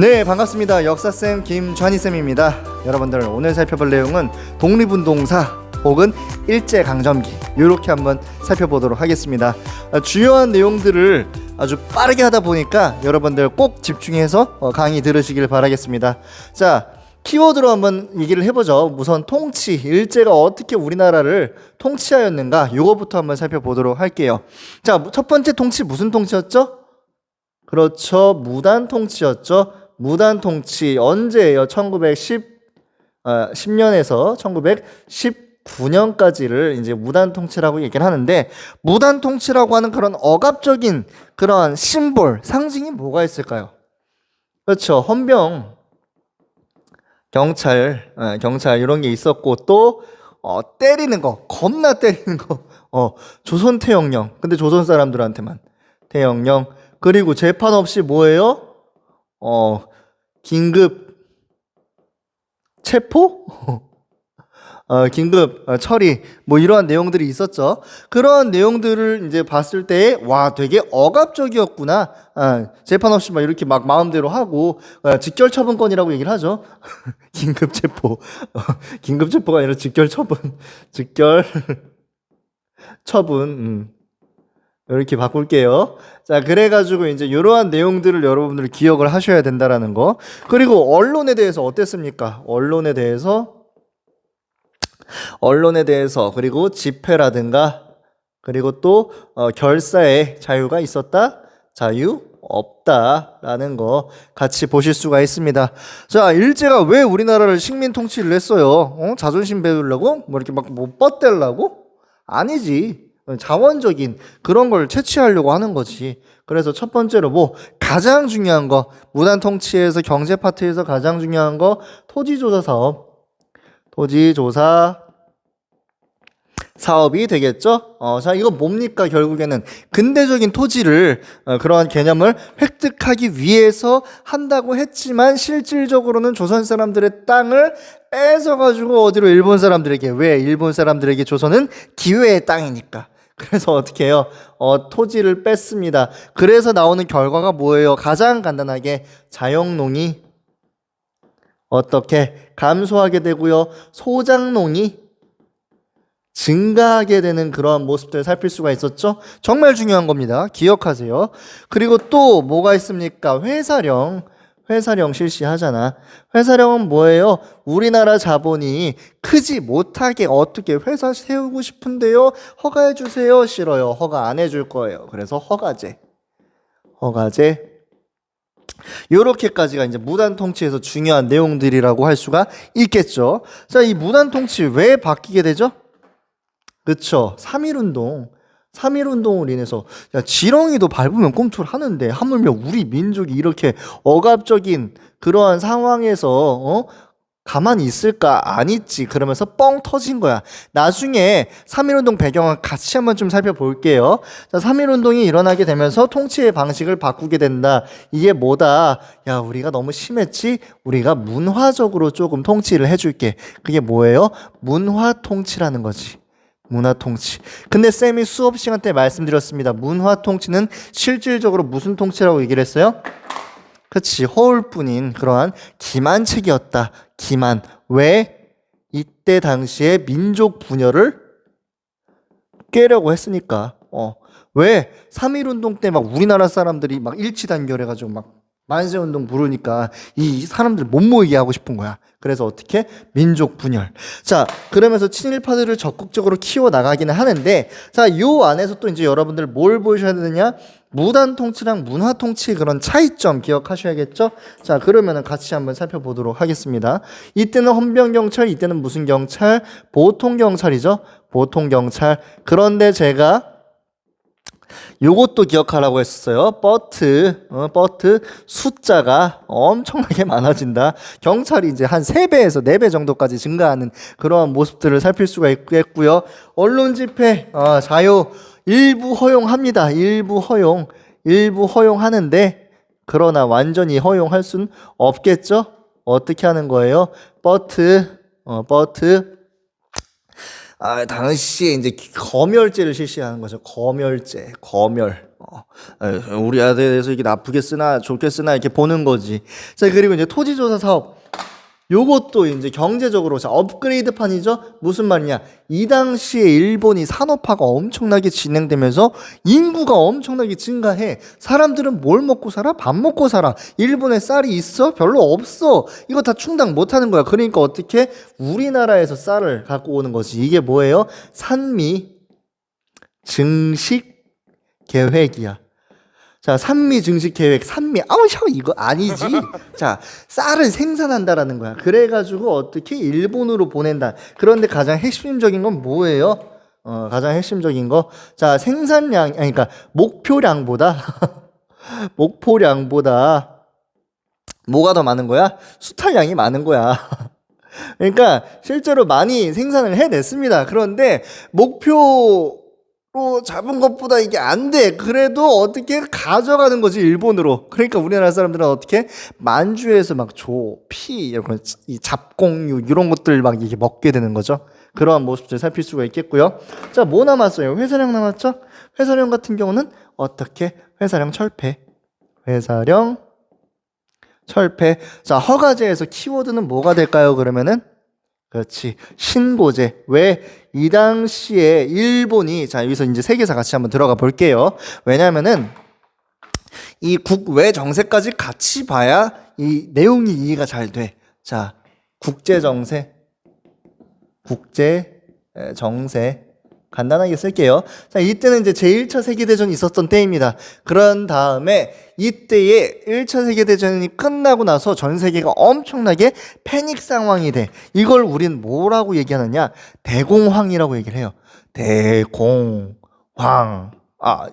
네, 반갑습니다. 역사쌤 김좌니쌤입니다. 여러분들 오늘 살펴볼 내용은 독립운동사 혹은 일제강점기 이렇게 한번 살펴보도록 하겠습니다. 주요한 내용들을 아주 빠르게 하다 보니까 여러분들 꼭 집중해서 강의 들으시길 바라겠습니다. 자, 키워드로 한번 얘기를 해보죠. 우선 통치, 일제가 어떻게 우리나라를 통치하였는가 이거부터 한번 살펴보도록 할게요. 자, 첫 번째 통치 무슨 통치였죠? 그렇죠, 무단 통치였죠. 무단 통치 언제예요? 1910년에서 1919년까지를 이제 무단 통치라고 얘기를 하는데, 무단 통치라고 하는 그런 억압적인 그런 심볼, 상징이 뭐가 있을까요? 그렇죠, 헌병, 경찰 이런 게 있었고, 또 때리는 거, 겁나 때리는 거, 조선 태영령. 근데 조선 사람들한테만 태영령. 그리고 재판 없이 뭐예요? 긴급 체포? 긴급 처리, 뭐 이러한 내용들이 있었죠. 그런 내용들을 이제 봤을 때, 와, 되게 억압적이었구나. 재판 없이 막 이렇게 막 마음대로 하고, 직결 처분권이라고 얘기를 하죠. 긴급 체포. 긴급 체포가 아니라 직결 처분. 직결 처분. 이렇게 바꿀게요. 자, 그래가지고 이제 이러한 내용들을 여러분들 기억을 하셔야 된다라는 거. 그리고 언론에 대해서 어땠습니까? 언론에 대해서 그리고 집회라든가, 그리고 또 결사의 자유가 있었다, 자유 없다라는 거 같이 보실 수가 있습니다. 자, 일제가 왜 우리나라를 식민 통치를 했어요? 자존심 배우려고? 뭐 이렇게 막 뭐 뻗대려고? 아니지. 자원적인 그런 걸 채취하려고 하는 거지. 그래서 첫 번째로 뭐 가장 중요한 거, 무단 통치에서 경제 파트에서 가장 중요한 거, 토지조사 사업, 토지조사 사업이 되겠죠. 자, 이거 뭡니까? 결국에는 근대적인 토지를, 그러한 개념을 획득하기 위해서 한다고 했지만, 실질적으로는 조선 사람들의 땅을 뺏어가지고 어디로? 일본 사람들에게. 왜? 일본 사람들에게 조선은 기회의 땅이니까. 그래서 어떻게 해요? 토지를 뺐습니다. 그래서 나오는 결과가 뭐예요? 가장 간단하게 자영농이 어떻게 감소하게 되고요, 소작농이 증가하게 되는 그러한 모습들을 살필 수가 있었죠. 정말 중요한 겁니다. 기억하세요. 그리고 또 뭐가 있습니까? 회사령 실시하잖아. 회사령은 뭐예요? 우리나라 자본이 크지 못하게 어떻게 회사 세우고 싶은데요, 허가해 주세요. 싫어요. 허가 안 해줄 거예요. 그래서 허가제 요렇게까지가 이제 무단 통치에서 중요한 내용들이라고 할 수가 있겠죠. 자, 이 무단 통치 왜 바뀌게 되죠? 그쵸, 3.1운동으로 인해서, 야, 지렁이도 밟으면 꼼수를 하는데 하물며 우리 민족이 이렇게 억압적인 그러한 상황에서 가만히 있을까? 안 있지. 그러면서 뻥 터진 거야. 나중에 3.1운동 배경을 같이 한번 좀 살펴볼게요. 자, 3.1운동이 일어나게 되면서 통치의 방식을 바꾸게 된다. 이게 뭐다? 야, 우리가 너무 심했지? 우리가 문화적으로 조금 통치를 해줄게. 그게 뭐예요? 문화 통치라는 거지. 문화 통치. 근데 쌤이 수업 시간 때 말씀드렸습니다. 문화 통치는 실질적으로 무슨 통치라고 얘기를 했어요? 그치, 허울뿐인 그러한 기만책이었다. 기만. 왜? 이때 당시에 민족 분열을 깨려고 했으니까. 왜? 3.1운동 때 막 우리나라 사람들이 막 일치단결해가지고 막 만세운동 부르니까 이 사람들 못 모이게 하고 싶은 거야. 그래서 어떻게? 민족 분열. 자, 그러면서 친일파들을 적극적으로 키워나가기는 하는데, 자, 요 안에서 또 이제 여러분들 뭘 보셔야 되느냐? 무단 통치랑 문화 통치의 그런 차이점 기억하셔야겠죠? 자, 그러면은 같이 한번 살펴보도록 하겠습니다. 이때는 헌병경찰, 이때는 무슨 경찰? 보통경찰이죠? 보통경찰. 그런데 제가 요것도 기억하라고 했었어요. 버트 숫자가 엄청나게 많아진다. 경찰이 이제 한 3배에서 4배 정도까지 증가하는 그러한 모습들을 살필 수가 있겠고요. 언론 집회 자유 일부 허용합니다. 일부 허용하는데, 그러나 완전히 허용할 순 없겠죠. 어떻게 하는 거예요? 버트 당시에 이제 검열제를 실시하는 거죠. 검열. 우리 아들에 대해서 이게 나쁘게 쓰나 좋게 쓰나 이렇게 보는 거지. 자, 그리고 이제 토지조사 사업. 요것도 이제 경제적으로 자 업그레이드판이죠. 무슨 말이냐? 이 당시에 일본이 산업화가 엄청나게 진행되면서 인구가 엄청나게 증가해. 사람들은 뭘 먹고 살아? 밥 먹고 살아. 일본에 쌀이 있어? 별로 없어. 이거 다 충당 못 하는 거야. 그러니까 어떻게 우리나라에서 쌀을 갖고 오는 거지. 이게 뭐예요? 산미 증식 계획이야. 자, 산미 증식 계획, 이거 아니지. 자, 쌀을 생산한다라는 거야. 그래가지고 어떻게 일본으로 보낸다. 그런데 가장 핵심적인 건 뭐예요? 가장 핵심적인 거. 자, 생산량, 아니, 그러니까 목표량보다, 목표량보다 뭐가 더 많은 거야? 수탈량이 많은 거야. 그러니까 실제로 많이 생산을 해냈습니다. 그런데 목표 로 잡은 것보다 이게 안 돼. 그래도 어떻게 가져가는 거지 일본으로. 그러니까 우리나라 사람들은 어떻게 만주에서 막 조, 피 이런 이 잡곡류 이런 것들 막 이렇게 먹게 되는 거죠. 그러한 모습들 살필 수가 있겠고요. 자, 뭐 남았어요? 회사령 남았죠? 회사령 같은 경우는 어떻게? 회사령 철폐. 회사령 철폐. 자, 허가제에서 키워드는 뭐가 될까요? 그러면은 그렇지. 신고제. 왜? 이 당시에 일본이, 자, 여기서 이제 세계사 같이 한번 들어가 볼게요. 왜냐면은 이 국외 정세까지 같이 봐야 이 내용이 이해가 잘 돼. 자, 국제 정세. 국제 정세. 간단하게 쓸게요. 자, 이때는 이제 제1차 세계대전이 있었던 때입니다. 그런 다음에 이때에 1차 세계대전이 끝나고 나서 전 세계가 엄청나게 패닉 상황이 돼. 이걸 우린 뭐라고 얘기하느냐? 대공황이라고 얘기를 해요. 대공황.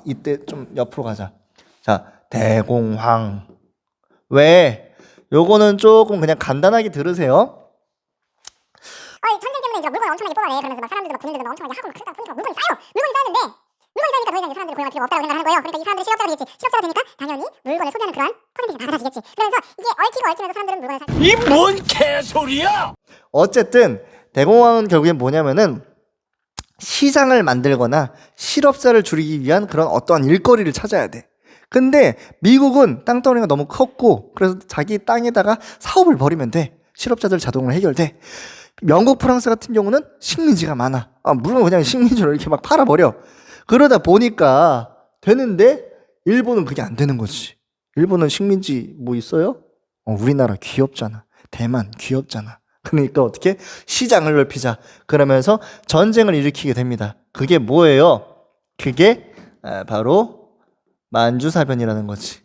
이때 좀 옆으로 가자. 자, 대공황. 왜? 요거는 조금 그냥 간단하게 들으세요. 전쟁 때문에 이제 물건을 엄청나게 뽑아내. 그러면서 막 사람들도 막 군인들도 막 엄청나게 하고 그러다 보니까 물건이 쌓여. 물건이 쌓였는데 물건이 쌓이니까 더 이상 이제 사람들이 고용할 필요가 없다고 생각을 하는 거예요. 그러니까 이 사람들이 실업자가 되겠지. 실업자가 되니까 당연히 물건을 소비하는 그런 퍼센티지가 낮아지겠지. 그러면서 이게 얽히고 얽히면서 사람들은 물건을 살. 이 뭔 개소리야! 어쨌든 대공황은 결국엔 뭐냐면은 시장을 만들거나 실업자를 줄이기 위한 그런 어떠한 일거리를 찾아야 돼. 근데 미국은 땅덩어리가 너무 컸고 그래서 자기 땅에다가 사업을 벌이면 돼. 실업자들 자동으로 해결돼. 영국, 프랑스 같은 경우는 식민지가 많아. 물론 그냥 식민지로 이렇게 막 팔아버려. 그러다 보니까 되는데 일본은 그게 안 되는 거지. 일본은 식민지 뭐 있어요? 우리나라 귀엽잖아. 대만 귀엽잖아. 그러니까 어떻게? 시장을 넓히자. 그러면서 전쟁을 일으키게 됩니다. 그게 뭐예요? 그게 바로 만주사변이라는 거지.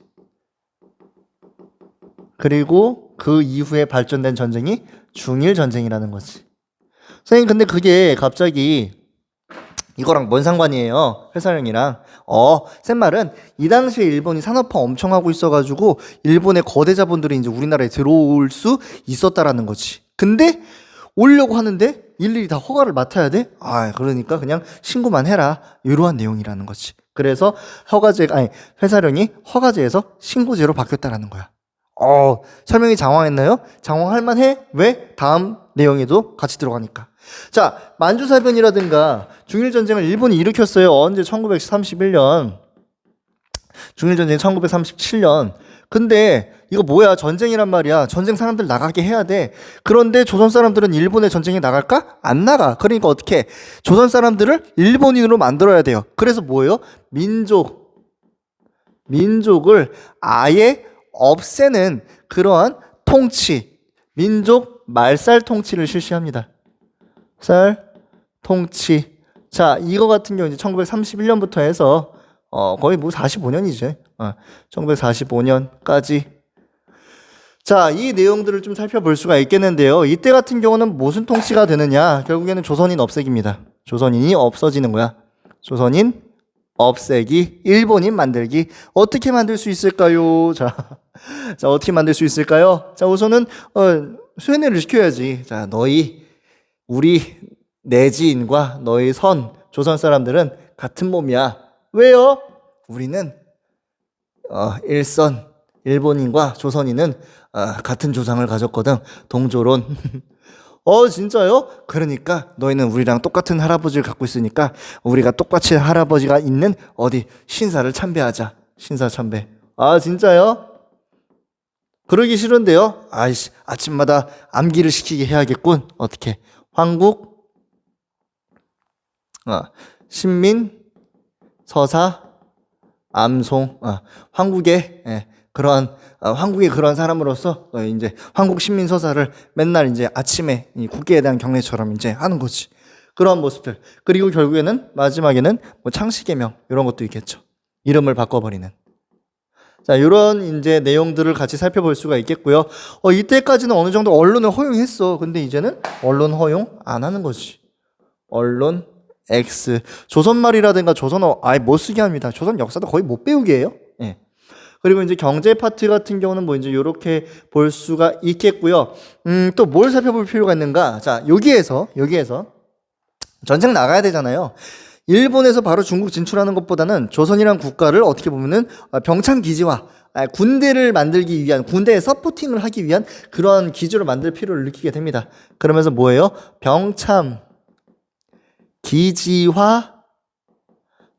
그리고 그 이후에 발전된 전쟁이 중일전쟁이라는 거지. 선생님, 근데 그게 갑자기 이거랑 뭔 상관이에요? 회사령이랑. 쌤 말은 이 당시에 일본이 산업화 엄청 하고 있어가지고 일본의 거대 자본들이 이제 우리나라에 들어올 수 있었다라는 거지. 근데 오려고 하는데 일일이 다 허가를 맡아야 돼? 그러니까 그냥 신고만 해라. 이러한 내용이라는 거지. 그래서 회사령이 허가제에서 신고제로 바뀌었다라는 거야. 설명이 장황했나요? 장황할 만해? 왜? 다음 내용에도 같이 들어가니까. 자, 만주사변이라든가 중일전쟁을 일본이 일으켰어요. 언제? 1931년. 중일전쟁 1937년. 근데 이거 뭐야? 전쟁이란 말이야. 전쟁 사람들 나가게 해야 돼. 그런데 조선 사람들은 일본의 전쟁에 나갈까? 안 나가. 그러니까 어떻게? 조선 사람들을 일본인으로 만들어야 돼요. 그래서 뭐예요? 민족을 아예 없애는 그러한 통치, 민족 말살 통치를 실시합니다. 살 통치. 자, 이거 같은 경우 이제 1931년부터 해서 거의 뭐 45년이죠. 1945년까지. 자, 이 내용들을 좀 살펴볼 수가 있겠는데요. 이때 같은 경우는 무슨 통치가 되느냐? 결국에는 조선인 없애기입니다. 조선인이 없어지는 거야. 조선인 없애기, 일본인 만들기. 어떻게 만들 수 있을까요? 자, 어떻게 만들 수 있을까요? 자, 우선은 수행례를 시켜야지. 자, 우리 내지인과 너희 조선 사람들은 같은 몸이야. 왜요? 우리는 일본인과 조선인은 같은 조상을 가졌거든. 동조론. 진짜요? 그러니까 너희는 우리랑 똑같은 할아버지를 갖고 있으니까 우리가 똑같이 할아버지가 있는 어디 신사를 참배하자. 신사 참배. 아, 진짜요? 그러기 싫은데요? 아이씨, 아침마다 암기를 시키게 해야겠군. 어떻게? 황국, 신민, 서사, 암송. 황국의 황국의 그런 사람으로서 이제 황국 신민 서사를 맨날 이제 아침에 이 국기에 대한 경례처럼 이제 하는 거지. 그런 모습들. 그리고 결국에는 마지막에는 뭐 창씨개명 이런 것도 있겠죠. 이름을 바꿔버리는. 자, 이런 이제 내용들을 같이 살펴볼 수가 있겠고요. 이때까지는 어느 정도 언론을 허용했어. 근데 이제는 언론 허용 안 하는 거지. 언론 X. 조선말이라든가 조선어 아예 못 쓰게 합니다. 조선 역사도 거의 못 배우게 해요. 예. 그리고 이제 경제 파트 같은 경우는 뭐 이제 이렇게 볼 수가 있겠고요. 또 뭘 살펴볼 필요가 있는가? 자, 여기에서 전쟁 나가야 되잖아요. 일본에서 바로 중국 진출하는 것보다는 조선이란 국가를 어떻게 보면은 병참 기지화, 군대를 만들기 위한, 군대에 서포팅을 하기 위한 그런 기지로 만들 필요를 느끼게 됩니다. 그러면서 뭐예요? 병참 기지화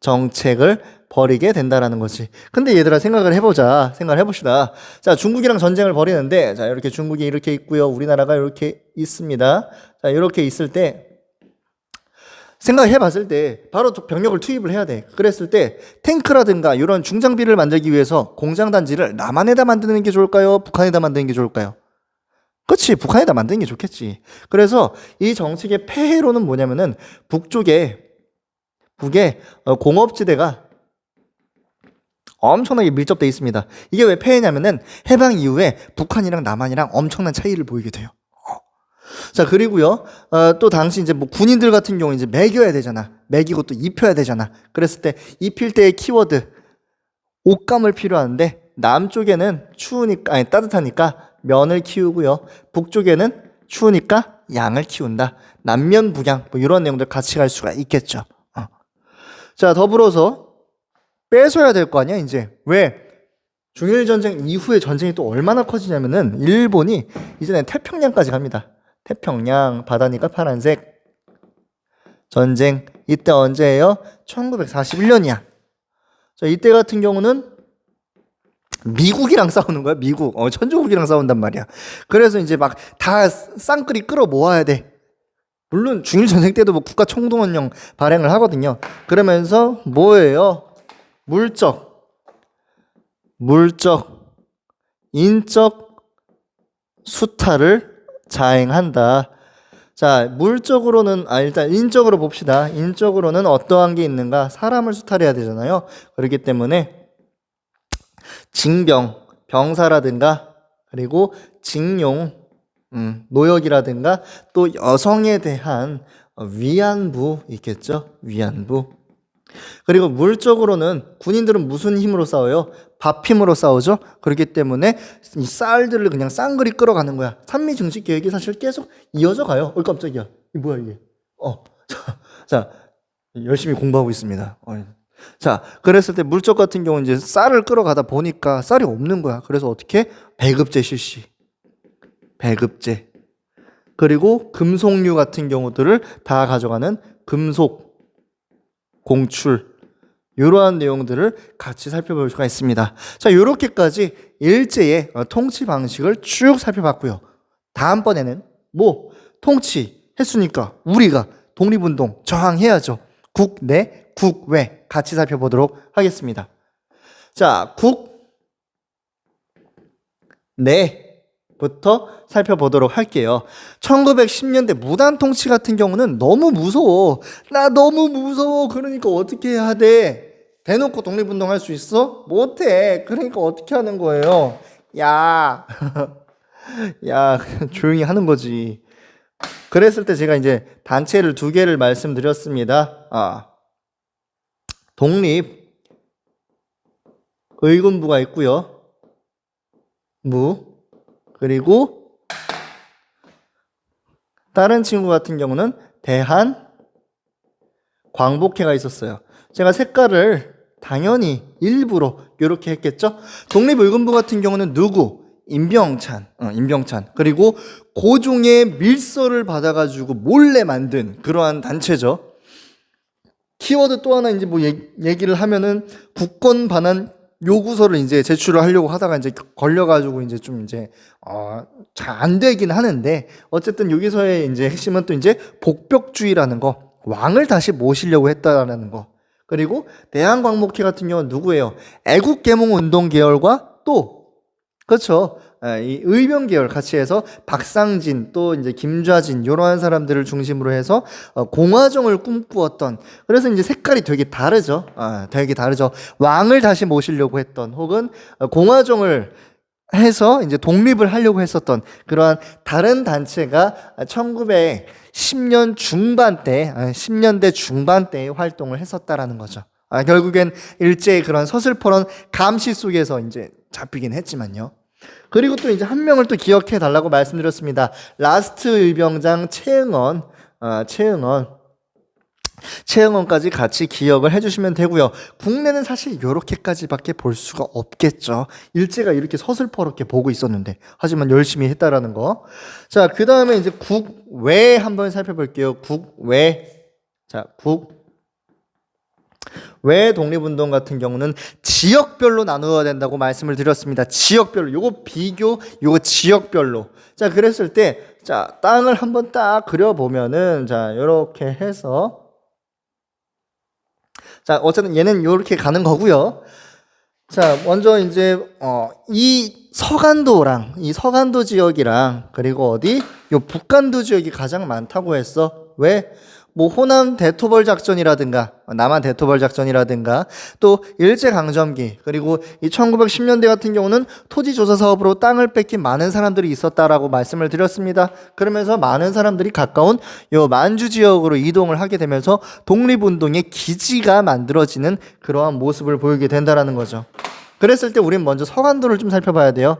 정책을 벌이게 된다라는 거지. 근데 얘들아 생각을 해봅시다. 자, 중국이랑 전쟁을 벌이는데, 자, 이렇게 중국이 이렇게 있고요. 우리나라가 이렇게 있습니다. 자, 이렇게 있을 때 생각해 봤을 때 바로 병력을 투입을 해야 돼. 그랬을 때 탱크라든가 이런 중장비를 만들기 위해서 공장 단지를 남한에다 만드는 게 좋을까요? 북한에다 만드는 게 좋을까요? 그렇지, 북한에다 만드는 게 좋겠지. 그래서 이 정책의 폐해로는 뭐냐면은 북에 공업지대가 엄청나게 밀접돼 있습니다. 이게 왜 폐해냐면은 해방 이후에 북한이랑 남한이랑 엄청난 차이를 보이게 돼요. 자, 그리고요, 또 당시 이제 뭐 군인들 같은 경우 이제 먹여야 되잖아. 먹이고 또 입혀야 되잖아. 그랬을 때 입힐 때의 키워드, 옷감을 필요하는데, 남쪽에는 따뜻하니까 면을 키우고요. 북쪽에는 추우니까 양을 키운다. 남면 북양, 뭐 이런 내용들 같이 갈 수가 있겠죠. 자, 더불어서 뺏어야 될 거 아니야, 이제. 왜? 중일전쟁 이후에 전쟁이 또 얼마나 커지냐면은, 일본이 이제는 태평양까지 갑니다. 태평양, 바다니까 파란색. 전쟁, 이때 언제예요? 1941년이야. 자, 이때 같은 경우는 미국이랑 싸우는 거야, 미국. 천조국이랑 싸운단 말이야. 그래서 이제 막 다 쌍끌이 끌어 모아야 돼. 물론 중일전쟁 때도 뭐 국가 총동원령 발행을 하거든요. 그러면서 뭐예요? 물적, 인적 수탈을 자행한다. 자, 물적으로는 일단 인적으로 봅시다. 인적으로는 어떠한 게 있는가? 사람을 수탈해야 되잖아요. 그렇기 때문에 징병, 병사라든가 그리고 징용, 노역이라든가 또 여성에 대한 위안부 있겠죠? 위안부. 그리고 물적으로는 군인들은 무슨 힘으로 싸워요? 밥 힘으로 싸우죠. 그렇기 때문에 이 쌀들을 그냥 쌍그리 끌어가는 거야. 산미증식 계획이 사실 계속 이어져 가요. 깜짝이야. 이게 뭐야 이게? 자, 열심히 공부하고 있습니다. 자, 그랬을 때 물적 같은 경우는 이제 쌀을 끌어가다 보니까 쌀이 없는 거야. 그래서 어떻게? 배급제 실시. 배급제. 그리고 금속류 같은 경우들을 다 가져가는 금속 공출, 이러한 내용들을 같이 살펴볼 수가 있습니다. 자, 이렇게까지 일제의 통치 방식을 쭉 살펴봤고요. 다음번에는 뭐 통치했으니까 우리가 독립운동 저항해야죠. 국내, 국외 같이 살펴보도록 하겠습니다. 자, 국내부터 살펴보도록 할게요. 1910년대 무단 통치 같은 경우는 너무 무서워. 나 너무 무서워. 그러니까 어떻게 해야 돼? 대놓고 독립운동 할 수 있어? 못해. 그러니까 어떻게 하는 거예요? 야, 그냥 조용히 하는 거지. 그랬을 때 제가 이제 단체를 2개를 말씀드렸습니다. 독립 의군부가 있고요. 그리고 다른 친구 같은 경우는 대한 광복회가 있었어요. 제가 색깔을 당연히 일부러 이렇게 했겠죠. 독립의군부 같은 경우는 누구? 임병찬. 그리고 고종의 밀서를 받아가지고 몰래 만든 그러한 단체죠. 키워드 또 하나 이제 뭐 얘기를 하면은 국권 반환 요구서를 이제 제출을 하려고 하다가 이제 걸려가지고 이제 좀 이제 잘 안 되긴 하는데, 어쨌든 여기서의 이제 핵심은 또 이제 복벽주의라는 거, 왕을 다시 모시려고 했다라는 거. 그리고 대한광목회 같은 경우는 누구예요? 애국개몽운동 계열과 또 그렇죠. 이 의병 계열 같이 해서 박상진 또 이제 김좌진 이러한 사람들을 중심으로 해서 공화정을 꿈꾸었던, 그래서 이제 색깔이 되게 다르죠. 되게 다르죠. 왕을 다시 모시려고 했던, 혹은 공화정을 해서 이제 독립을 하려고 했었던 그러한 다른 단체가 1910년 중반대, 10년대 중반대에 활동을 했었다라는 거죠. 결국엔 일제의 그런 서슬퍼런 감시 속에서 이제 잡히긴 했지만요. 그리고 또 이제 한 명을 또 기억해 달라고 말씀드렸습니다. 라스트 의병장 최응원까지 같이 기억을 해주시면 되고요. 국내는 사실 이렇게까지밖에 볼 수가 없겠죠. 일제가 이렇게 서슬퍼렇게 보고 있었는데, 하지만 열심히 했다라는 거. 자, 그 다음에 이제 국외 한번 살펴볼게요. 국외. 자, 외 독립운동 같은 경우는 지역별로 나누어야 된다고 말씀을 드렸습니다. 지역별로. 요거 비교, 요거 지역별로. 자, 그랬을 때, 자, 땅을 한번 딱 그려보면은, 자, 요렇게 해서, 자, 어쨌든 얘는 요렇게 가는 거고요. 자, 먼저 이제, 이 서간도 지역이랑, 그리고 어디? 요 북간도 지역이 가장 많다고 했어. 왜? 뭐 호남 대토벌 작전이라든가 남한 대토벌 작전이라든가 또 일제강점기, 그리고 이 1910년대 같은 경우는 토지조사 사업으로 땅을 뺏긴 많은 사람들이 있었다라고 말씀을 드렸습니다. 그러면서 많은 사람들이 가까운 요 만주 지역으로 이동을 하게 되면서 독립운동의 기지가 만들어지는 그러한 모습을 보이게 된다라는 거죠. 그랬을 때 우린 먼저 서간도를 좀 살펴봐야 돼요.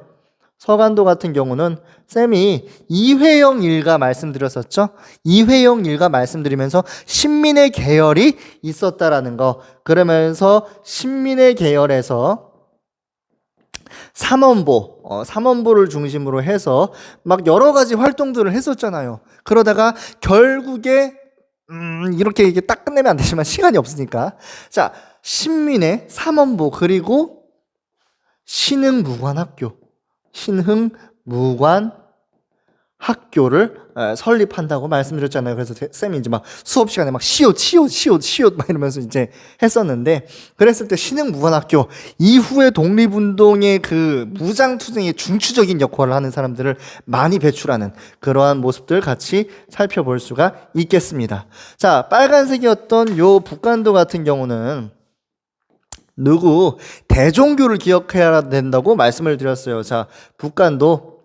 서간도 같은 경우는 쌤이 이회영 일가 말씀드렸었죠. 이회영 일가 말씀드리면서 신민의 계열이 있었다라는 거. 그러면서 신민의 계열에서 삼원보를 중심으로 해서 막 여러 가지 활동들을 했었잖아요. 그러다가 결국에 이렇게 딱 끝내면 안 되지만 시간이 없으니까, 자, 신민의 삼원보 그리고 신흥무관학교를 설립한다고 말씀드렸잖아요. 그래서 쌤이 이제 막 수업 시간에 막 시옷 막 이러면서 이제 했었는데, 그랬을 때 신흥무관학교 이후에 독립운동의 그 무장투쟁의 중추적인 역할을 하는 사람들을 많이 배출하는 그러한 모습들 같이 살펴볼 수가 있겠습니다. 자, 빨간색이었던 요 북간도 같은 경우는 누구? 대종교를 기억해야 된다고 말씀을 드렸어요. 자, 북간도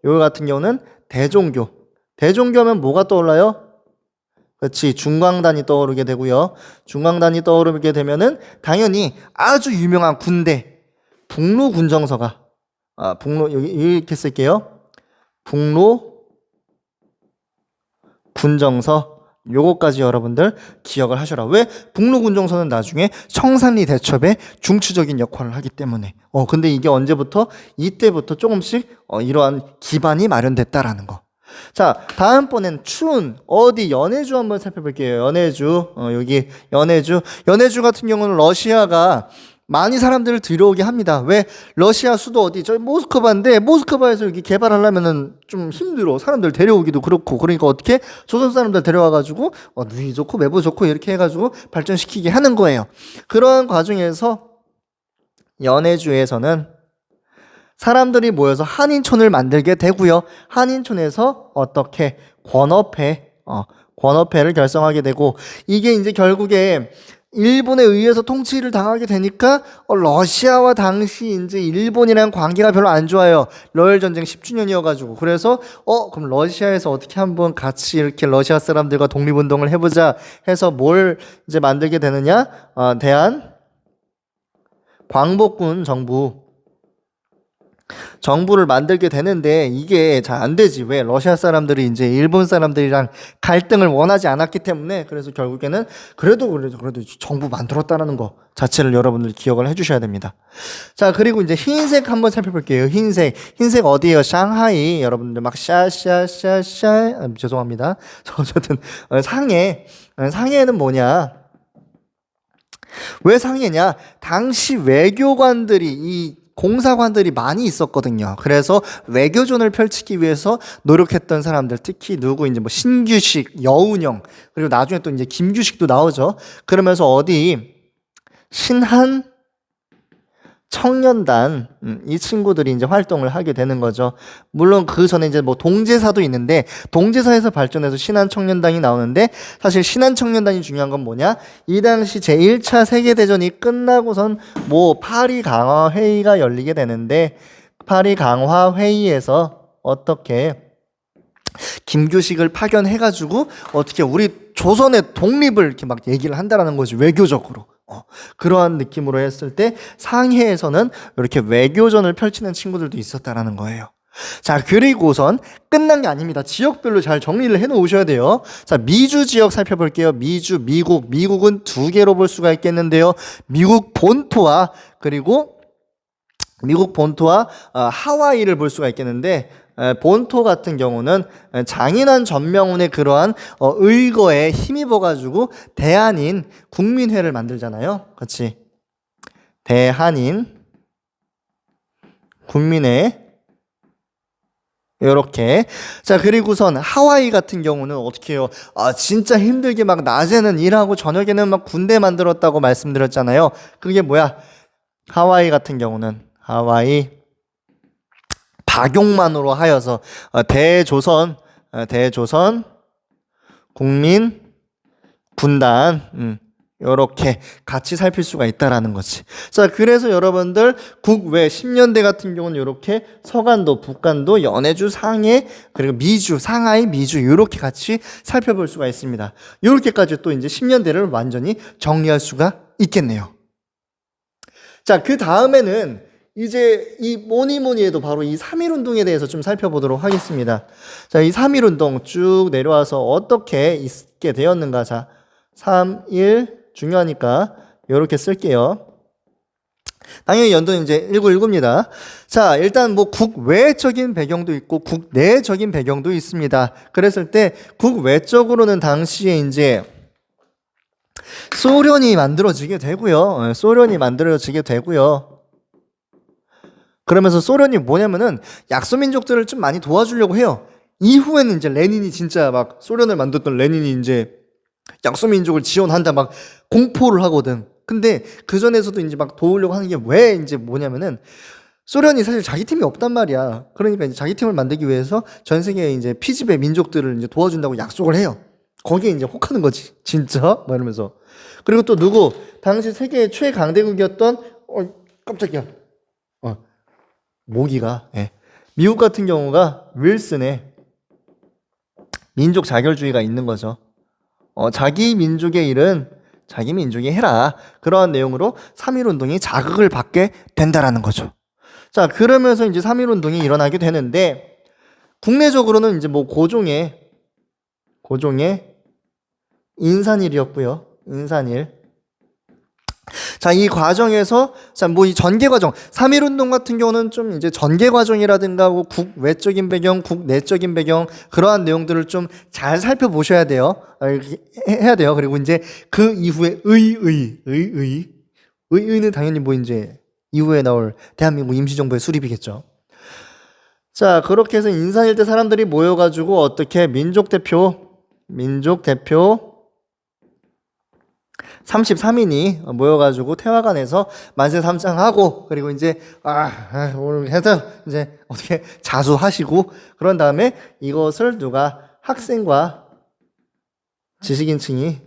요 같은 경우는 대종교하면 뭐가 떠올라요? 그렇지, 중광단이 떠오르게 되고요. 중광단이 떠오르게 되면은 당연히 아주 유명한 군대 북로군정서가 여기 이렇게 쓸게요. 북로군정서, 요거까지 여러분들 기억을 하셔라. 왜? 북로군정서는 나중에 청산리 대첩의 중추적인 역할을 하기 때문에. 근데 이게 언제부터? 이때부터 조금씩 이러한 기반이 마련됐다라는 거. 자, 다음번엔 어디 연해주 한번 살펴볼게요. 연해주. 여기 연해주 같은 경우는 러시아가 많이 사람들을 들여오게 합니다. 왜? 러시아 수도 어디? 저기 모스크바인데, 모스크바에서 여기 개발하려면은 좀 힘들어. 사람들 데려오기도 그렇고. 그러니까 어떻게? 조선 사람들 데려와가지고, 누이 좋고, 매부 좋고, 이렇게 해가지고 발전시키게 하는 거예요. 그러한 과정에서 연해주에서는 사람들이 모여서 한인촌을 만들게 되고요. 한인촌에서 어떻게? 권업회를 결성하게 되고, 이게 이제 결국에 일본에 의해서 통치를 당하게 되니까 러시아와 당시 이제 일본이랑 관계가 별로 안 좋아요. 러일 전쟁 10주년이어가지고. 그래서 그럼 러시아에서 어떻게 한번 같이 이렇게 러시아 사람들과 독립운동을 해보자 해서 뭘 이제 만들게 되느냐? 대한 광복군 정부 정부를 만들게 되는데 이게 잘 안 되지. 왜? 러시아 사람들이 이제 일본 사람들이랑 갈등을 원하지 않았기 때문에 그래서 결국에는 그래도 정부 만들었다라는 거 자체를 여러분들 기억을 해주셔야 됩니다. 자, 그리고 이제 흰색 한번 살펴볼게요. 흰색 어디에요? 상하이. 여러분들 막 죄송합니다. 어쨌든 상해는 뭐냐? 왜 상해냐? 당시 외교관들이 이 공사관들이 많이 있었거든요. 그래서 외교전을 펼치기 위해서 노력했던 사람들, 특히 누구 이제 뭐 신규식, 여운형, 그리고 나중에 또 이제 김규식도 나오죠. 그러면서 어디 신한 청년단 이 친구들이 이제 활동을 하게 되는 거죠. 물론 그 전에 이제 뭐 동제사도 있는데 동제사에서 발전해서 신한청년단이 나오는데 사실 신한청년단이 중요한 건 뭐냐? 이 당시 제1차 세계대전이 끝나고선 뭐 파리 강화 회의가 열리게 되는데 파리 강화 회의에서 어떻게 김규식을 파견해가지고 어떻게 우리 조선의 독립을 이렇게 막 얘기를 한다라는 거지 외교적으로. 그러한 느낌으로 했을 때 상해에서는 이렇게 외교전을 펼치는 친구들도 있었다라는 거예요. 자, 그리고선 끝난 게 아닙니다. 지역별로 잘 정리를 해 놓으셔야 돼요. 자, 미주 지역 살펴볼게요. 미국은 두 개로 볼 수가 있겠는데요. 미국 본토와 하와이를 볼 수가 있겠는데 본토 같은 경우는 장인환 전명훈의 그러한 의거에 힘입어가지고 대한인 국민회를 만들잖아요. 그렇지? 대한인 국민회 요렇게. 자, 그리고선 하와이 같은 경우는 어떻게 해요? 진짜 힘들게 막 낮에는 일하고 저녁에는 막 군대 만들었다고 말씀드렸잖아요. 그게 뭐야? 하와이 같은 경우는 하와이 박용만으로 하여서 대조선 국민 군단 요렇게 같이 살필 수가 있다라는 거지. 자, 그래서 여러분들 국외 10년대 같은 경우는 요렇게 서간도, 북간도, 연해주, 상해, 그리고 미주, 상하이, 미주 요렇게 같이 살펴볼 수가 있습니다. 요렇게까지 또 이제 10년대를 완전히 정리할 수가 있겠네요. 자, 그 다음에는 이제 이 뭐니 해도 바로 이 3.1운동에 대해서 좀 살펴보도록 하겠습니다. 자, 이 3.1운동 쭉 내려와서 어떻게 있게 되었는가. 자, 3.1 중요하니까 이렇게 쓸게요. 당연히 연도는 이제 1919입니다. 자, 일단 뭐 국외적인 배경도 있고 국내적인 배경도 있습니다. 그랬을 때 국외적으로는 당시에 이제 소련이 만들어지게 되고요. 그러면서 소련이 뭐냐면은 약소민족들을 좀 많이 도와주려고 해요. 이후에는 이제 레닌이 진짜 막 소련을 만들었던 레닌이 이제 약소민족을 지원한다 막 공포를 하거든. 근데 그 전에서도 이제 막 도우려고 하는 게 왜 이제 뭐냐면은 소련이 사실 자기 팀이 없단 말이야. 그러니까 이제 자기 팀을 만들기 위해서 전 세계의 이제 피지배 민족들을 이제 도와준다고 약속을 해요. 거기에 이제 혹하는 거지. 진짜? 막 이러면서. 그리고 또 누구? 당시 세계의 최강대국이었던 깜짝이야. 모기가. 예. 미국 같은 경우가 윌슨의 민족 자결주의가 있는 거죠. 자기 민족의 일은 자기 민족이 해라. 그러한 내용으로 3.1운동이 자극을 받게 된다라는 거죠. 자, 그러면서 이제 3.1운동이 일어나게 되는데 국내적으로는 이제 뭐 고종의 인산일이었고요. 인산일. 자, 이 과정에서 뭐 이 전개 과정 3.1운동 같은 경우는 좀 이제 전개 과정이라든가 국외적인 배경, 국내적인 배경 그러한 내용들을 좀 잘 살펴보셔야 돼요. 해야 돼요. 그리고 이제 그 이후에 의의는 당연히 뭐 이제 이후에 나올 대한민국 임시정부의 수립이겠죠. 자, 그렇게 해서 인산일 때 사람들이 모여가지고 어떻게 민족대표 33인이 모여가지고 태화관에서 만세 삼창하고 그리고 이제 오늘 해서 이제 어떻게 자수하시고 그런 다음에 이것을 누가 학생과 지식인층이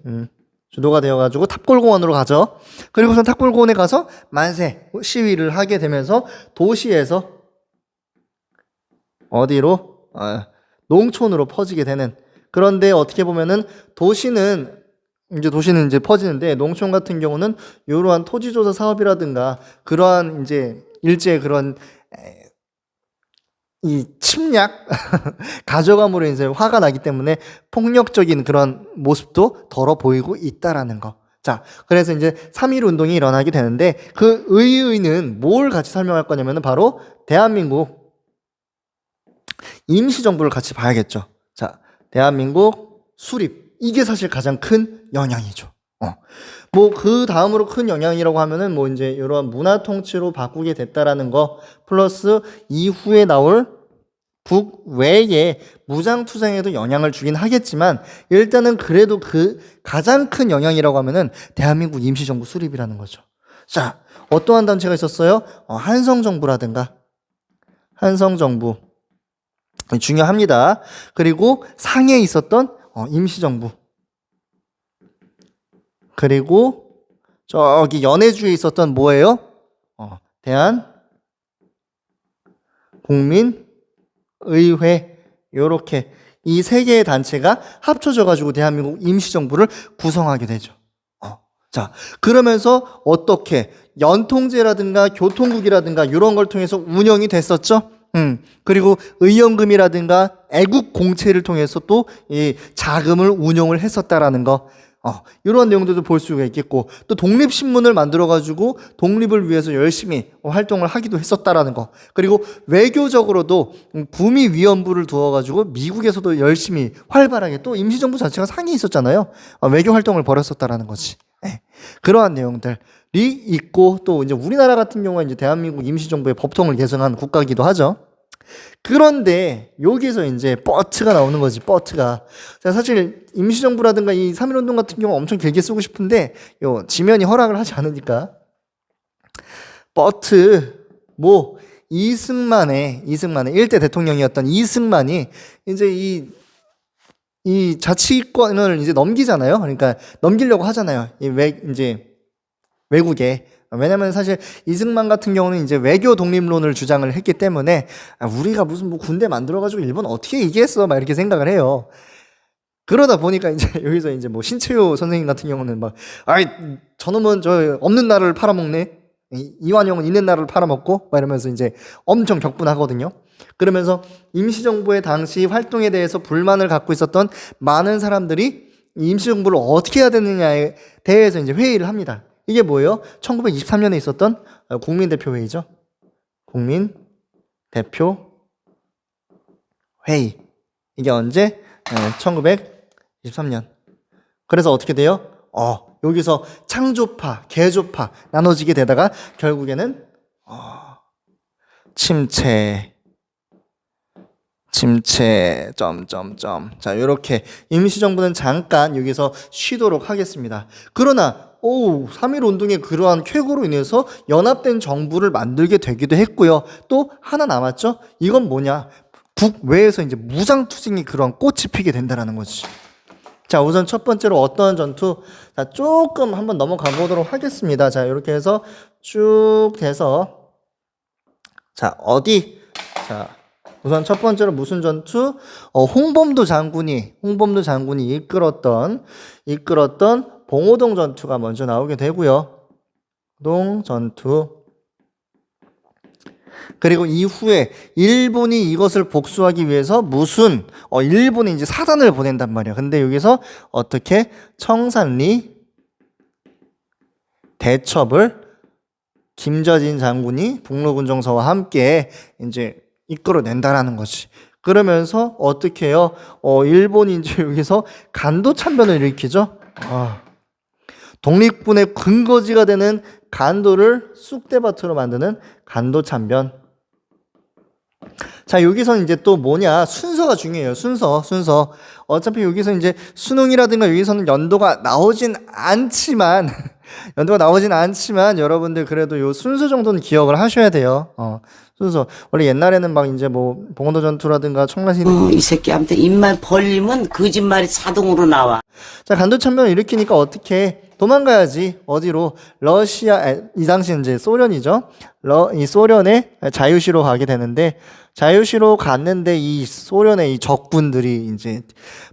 주도가 되어가지고 탑골공원으로 가죠. 그리고선 탑골공원에 가서 만세 시위를 하게 되면서 도시에서 어디로 농촌으로 퍼지게 되는. 그런데 어떻게 보면은 도시는 이제 퍼지는데 농촌 같은 경우는 이러한 토지조사 사업이라든가 그러한 이제 일제 그런 이 침략 가져감으로 인해 화가 나기 때문에 폭력적인 그런 모습도 덜어 보이고 있다라는 거. 자, 그래서 이제 3.1 운동이 일어나게 되는데 그 의의는 뭘 같이 설명할 거냐면은 바로 대한민국 임시정부를 같이 봐야겠죠. 자, 대한민국 수립. 이게 사실 가장 큰 영향이죠. 뭐 그 다음으로 큰 영향이라고 하면은 뭐 이제 이런 문화 통치로 바꾸게 됐다라는 거 플러스 이후에 나올 북외의 무장투쟁에도 영향을 주긴 하겠지만 일단은 그래도 그 가장 큰 영향이라고 하면은 대한민국 임시정부 수립이라는 거죠. 자, 어떠한 단체가 있었어요? 한성정부라든가 한성정부 중요합니다. 그리고 상해에 있었던 임시정부 그리고 저기 연해주에 있었던 뭐예요? 대한 국민의회 요렇게 이 세 개의 단체가 합쳐져 가지고 대한민국 임시정부를 구성하게 되죠. 자, 그러면서 어떻게 연통제라든가 교통국이라든가 이런 걸 통해서 운영이 됐었죠. 그리고 의연금이라든가 애국 공채를 통해서 또 이 자금을 운용을 했었다라는 거. 이런 내용들도 볼 수가 있겠고 또 독립신문을 만들어 가지고 독립을 위해서 열심히 활동을 하기도 했었다라는 거. 그리고 외교적으로도 구미위원부를 두어 가지고 미국에서도 열심히 활발하게 또 임시정부 자체가 상이 있었잖아요. 외교 활동을 벌였었다라는 거지. 네. 그러한 내용들이 있고 또 이제 우리나라 같은 경우는 이제 대한민국 임시정부의 법통을 계승한 국가이기도 하죠. 그런데 여기서 이제 버트가 나오는 거지. 버트가 사실 임시정부라든가 이 3.1운동 같은 경우 엄청 길게 쓰고 싶은데 요 지면이 허락을 하지 않으니까 버트 뭐 이승만의 1대 대통령이었던 이승만이 이제 이 자치권을 이제 넘기잖아요. 그러니까 넘기려고 하잖아요. 이제 외국에. 왜냐면 사실 이승만 같은 경우는 이제 외교 독립론을 주장을 했기 때문에 우리가 무슨 뭐 군대 만들어가지고 일본 어떻게 이기겠어 막 이렇게 생각을 해요. 그러다 보니까 이제 여기서 이제 뭐 신채호 선생님 같은 경우는 막 아이 저놈은 저 없는 나라를 팔아먹네. 이완용은 있는 나라를 팔아먹고 막 이러면서 이제 엄청 격분하거든요. 그러면서 임시정부의 당시 활동에 대해서 불만을 갖고 있었던 많은 사람들이 임시정부를 어떻게 해야 되느냐에 대해서 이제 회의를 합니다. 이게 뭐예요? 1923년에 있었던 국민대표회의죠. 국민대표회의. 이게 언제? 1923년. 그래서 어떻게 돼요? 여기서 창조파, 개조파 나눠지게 되다가 결국에는 침체 자, 이렇게 임시정부는 잠깐 여기서 쉬도록 하겠습니다. 그러나 3.1 운동의 그러한 쾌거로 인해서 연합된 정부를 만들게 되기도 했고요. 또 하나 남았죠? 이건 뭐냐? 북외에서 이제 무장투쟁이 그런 꽃이 피게 된다는 거지. 자, 우선 첫 번째로 어떤 전투? 자, 조금 한번 넘어가 보도록 하겠습니다. 자, 이렇게 해서 쭉 돼서 자, 어디? 자, 우선 첫 번째로 무슨 전투? 홍범도 장군이 이끌었던 봉오동 전투가 먼저 나오게 되고요. 봉오동 전투. 그리고 이후에 일본이 이것을 복수하기 위해서 일본이 이제 사단을 보낸단 말이야. 근데 여기서 어떻게 청산리 대첩을 김저진 장군이 북로군정서와 함께 이제 이끌어낸다라는 거지. 그러면서 어떻게 해요? 일본이 이제 여기서 간도 참변을 일으키죠. 독립군의 근거지가 되는 간도를 쑥대밭으로 만드는 간도 참변. 자, 여기서 이제 또 뭐냐? 순서가 중요해요. 순서. 어차피 여기서 이제 수능이라든가 여기서는 연도가 나오진 않지만 여러분들 그래도 요 순서 정도는 기억을 하셔야 돼요. 순서. 원래 옛날에는 막 이제 뭐 봉오도 전투라든가 청라시 이 새끼한테 입만 벌리면 거짓말이 자동으로 나와. 자, 간도 참변을 일으키니까 어떻게 도망가야지. 어디로? 러시아, 이 당시 이제 소련이죠. 이 소련의 자유시로 가게 되는데, 자유시로 갔는데 이 소련의 이 적군들이 이제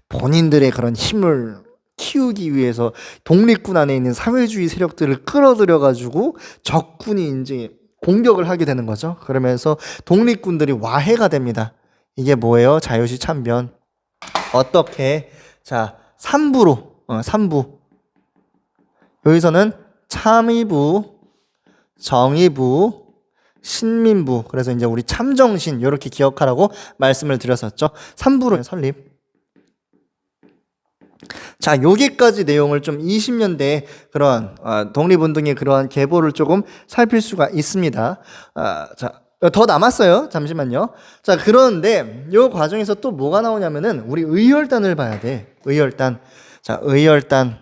본인들의 그런 힘을 키우기 위해서 독립군 안에 있는 사회주의 세력들을 끌어들여 가지고 적군이 이제 공격을 하게 되는 거죠. 그러면서 독립군들이 와해가 됩니다. 이게 뭐예요? 자유시 참변. 어떻게? 자, 3부로 3부. 여기서는 참의부, 정의부, 신민부. 그래서 이제 우리 참정신 이렇게 기억하라고 말씀을 드렸었죠. 3부로 설립. 자, 여기까지 내용을 좀 20년대 그런 독립운동의 그러한 계보를 조금 살필 수가 있습니다. 자, 더 남았어요. 잠시만요. 자, 그런데 이 과정에서 또 뭐가 나오냐면은 우리 의열단을 봐야 돼. 의열단. 자, 의열단.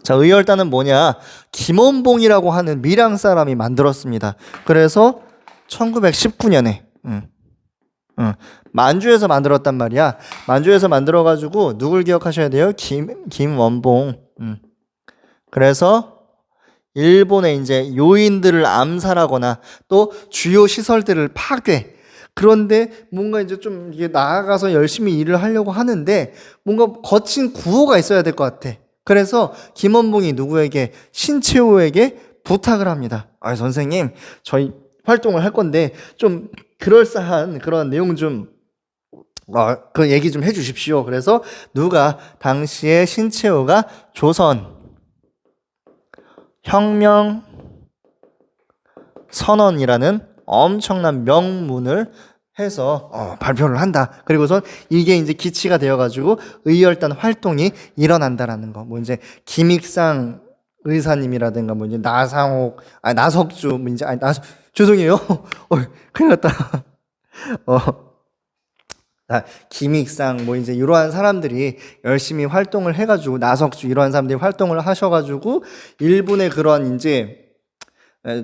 자, 의열단은 뭐냐? 김원봉이라고 하는 밀양 사람이 만들었습니다. 그래서 1919년에 만주에서 만들었단 말이야. 만주에서 만들어가지고 누굴 기억하셔야 돼요? 김원봉. 그래서 일본의 이제 요인들을 암살하거나 또 주요 시설들을 파괴. 그런데 뭔가 이제 좀 이게 나아가서 열심히 일을 하려고 하는데 뭔가 거친 구호가 있어야 될 것 같아. 그래서 김원봉이 누구에게 신채호에게 부탁을 합니다. 선생님, 저희 활동을 할 건데 좀 그럴싸한 그런 내용 좀 그 얘기 좀 해주십시오. 그래서 누가 당시에 신채호가 조선 혁명 선언이라는 엄청난 명문을 해서 발표를 한다. 그리고선 이게 이제 기치가 되어가지고 의열단 활동이 일어난다라는 거. 뭐 이제 김익상 의사님이라든가 뭐 이제 나석주 뭐 이제 죄송해요. 큰일 났다. 김익상 뭐 이제 이러한 사람들이 열심히 활동을 해가지고 나석주 이러한 사람들이 활동을 하셔가지고 일본의 그러한 이제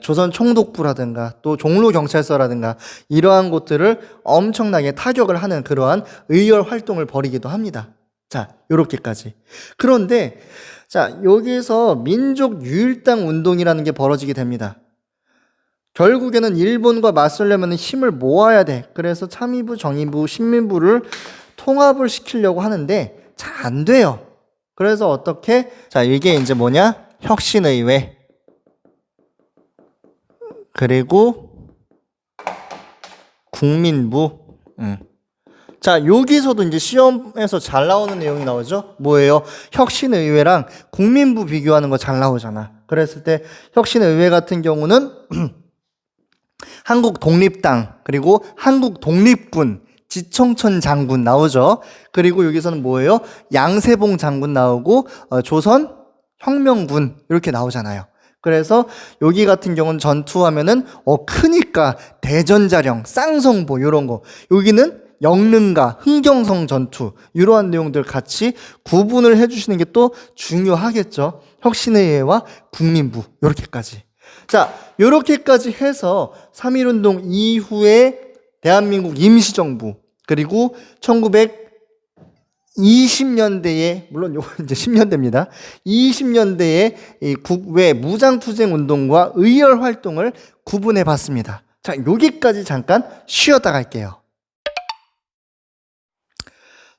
조선 총독부라든가 또 종로경찰서라든가 이러한 곳들을 엄청나게 타격을 하는 그러한 의열 활동을 벌이기도 합니다. 자, 요렇게까지. 그런데 자, 여기서 민족유일당 운동이라는 게 벌어지게 됩니다. 결국에는 일본과 맞서려면 힘을 모아야 돼. 그래서 참의부, 정의부, 신민부를 통합을 시키려고 하는데 잘 안 돼요. 그래서 어떻게? 자, 이게 이제 뭐냐? 혁신의회. 그리고 국민부. 자, 여기서도 이제 시험에서 잘 나오는 내용이 나오죠. 뭐예요? 혁신의회랑 국민부 비교하는 거 잘 나오잖아. 그랬을 때 혁신의회 같은 경우는 한국 독립당 그리고 한국 독립군 지청천 장군 나오죠. 그리고 여기서는 뭐예요? 양세봉 장군 나오고 조선 혁명군 이렇게 나오잖아요. 그래서 여기 같은 경우는 전투하면은 크니까 대전자령, 쌍성보 이런 거. 여기는 영릉가, 흥경성 전투 이러한 내용들 같이 구분을 해주시는 게 또 중요하겠죠. 혁신의회와 국민부 이렇게까지. 자, 이렇게까지 해서 3.1운동 이후에 대한민국 임시정부 그리고 1920년대에 물론 요거 이제 10년대입니다. 20년대에 이 국외 무장투쟁 운동과 의열 활동을 구분해 봤습니다. 자, 여기까지 잠깐 쉬었다 갈게요.